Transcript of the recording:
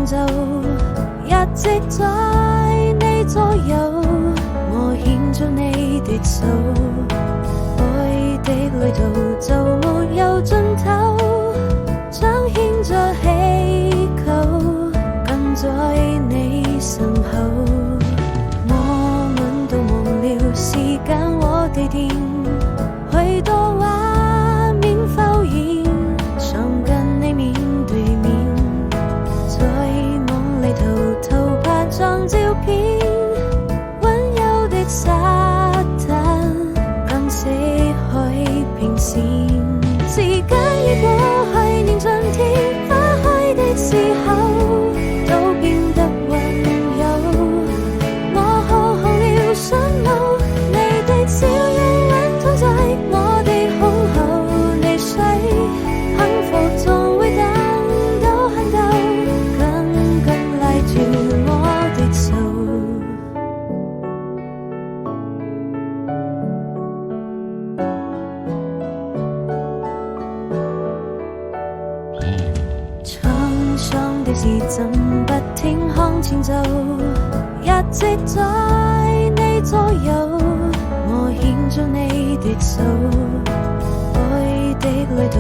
前奏，一直在你左右，我牽着你的手，愛的旅途就沒有盡頭，彰顯着祈求，跟在你身後。我們都忘了時間和地點，許多畫面浮現，想跟你面對面，在夢裏偷拍張照片，溫柔的沙灘跟死海平線，時間已過去，年盡天花開的時候都變得溫柔，我好紅了想路，你的笑容溫躺在我的胸口，你睡幸福總會等到很久，緊緊拉住我的手。滄桑的時針不停向前走，一直在你左右，我牽着你的手，愛的旅途